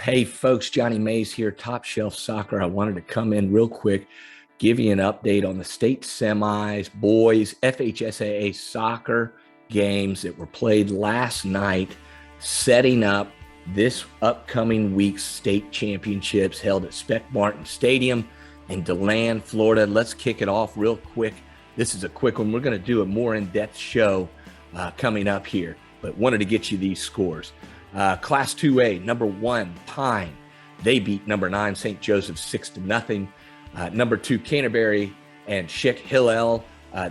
Hey folks, Johnny Mays here, Top Shelf Soccer. I wanted to come in real quick, give you an update on the state semis, boys, FHSAA soccer games that were played last night, setting up this upcoming week's state championships held at Spec Martin Stadium in Deland, Florida. Let's kick it off real quick. This is a quick one. We're going to do a more in-depth show coming up here, but wanted to get you these scores. Class 2A, number 1, Pine. They beat number 9, St. Joseph, 6-0. Number 2, Canterbury and Sheikh Hillel.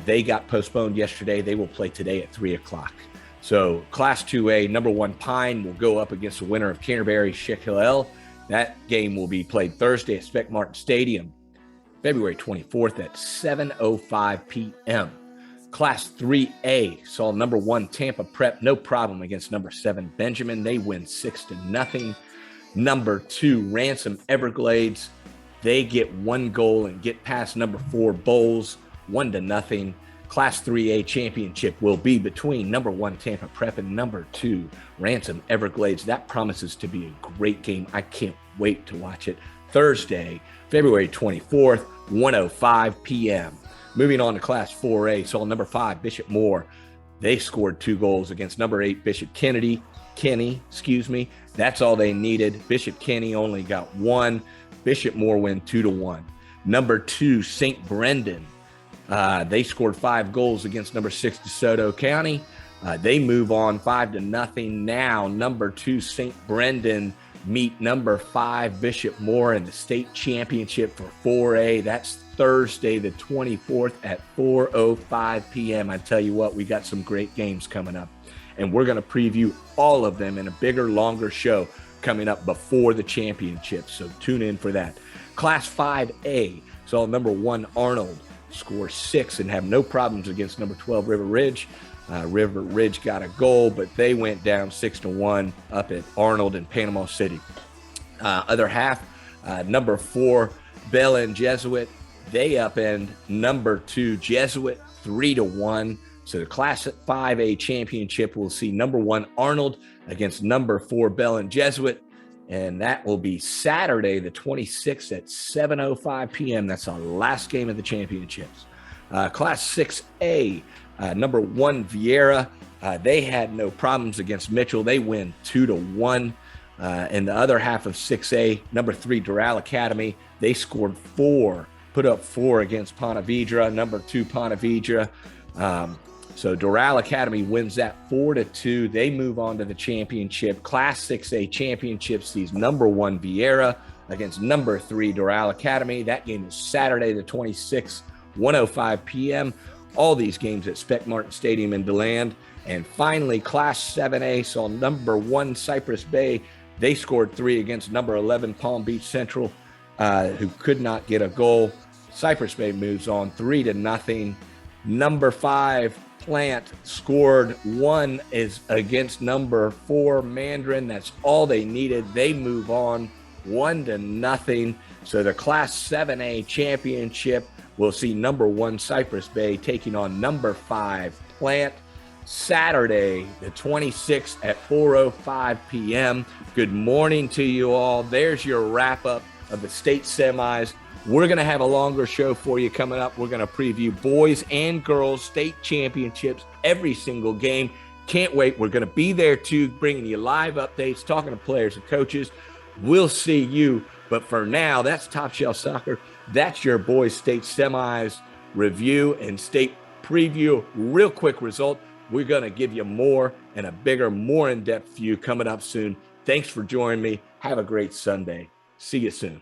They got postponed yesterday. They will play today at 3 o'clock. So Class 2A, number 1, Pine will go up against the winner of Canterbury, Sheikh Hillel. That game will be played Thursday at Spec Martin Stadium, February 24th at 7:05 p.m. Class 3A saw number 1 Tampa Prep no problem against number 7 Benjamin. They win 6-0. Number 2 Ransom Everglades, they get 1 goal and get past number 4 Bowles 1-0. Class 3A championship will be between number 1 Tampa Prep and number 2 Ransom Everglades. That promises to be a great game. I can't wait to watch it. Thursday, February 24th, 1:05 p.m. Moving on to Class 4A, saw number 5, Bishop Moore. They scored 2 goals against number 8, Bishop Kenny. That's all they needed. Bishop Kenny only got 1. Bishop Moore win 2-1. Number 2, St. Brendan. They scored 5 goals against number 6, DeSoto County. They move on 5-0. Now, number 2, St. Brendan meet number 5 Bishop Moore in the state championship for 4A. That's Thursday the 24th at 4:05 p.m. I tell you what, we got some great games coming up, and we're going to preview all of them in a bigger, longer show coming up before the championship, so tune in for that. Class 5A saw number 1 Arnold score 6 and have no problems against number 12 River Ridge. River Ridge got a goal, but they went down 6-1 up at Arnold in Panama City. Other half, number 4 Deland Jesuit. They upend number 2 Jesuit 3-1. So the Class 5A championship will see number 1 Arnold against number 4 Deland Jesuit. And that will be Saturday the 26th at 7:05 p.m. That's our last game of the championships. Class 6A, number 1 Vieira. They had no problems against Mitchell. They win 2-1. In the other half of 6A, number 3 Doral Academy. They scored 4. Put up 4 against Ponte Vedra, number 2 Ponte Vedra. So Doral Academy wins that 4-2. They move on to the championship. Class 6A championship sees number 1 Vieira against number 3 Doral Academy. That game is Saturday the 26th, 1:05 p.m. All these games at Spec Martin Stadium in Deland. And finally, Class 7A saw number 1 Cypress Bay. They scored 3 against number 11 Palm Beach Central, who could not get a goal. Cypress Bay moves on 3-0. Number 5 Plant scored 1 is against number 4 Mandarin. That's all they needed. They move on 1-0. So the Class 7A championship will see number 1 Cypress Bay taking on number 5 Plant. Saturday, the 26th at 4:05 p.m. Good morning to you all. There's your wrap-up of the state semis. We're going to have a longer show for you coming up. We're going to preview boys and girls state championships, every single game. Can't wait. We're going to be there too, bringing you live updates, talking to players and coaches. We'll see you. But for now, that's Top Shelf Soccer. That's your boys state semis review and state preview. Real quick result. We're going to give you more and a bigger, more in-depth view coming up soon. Thanks for joining me. Have a great Sunday. See you soon.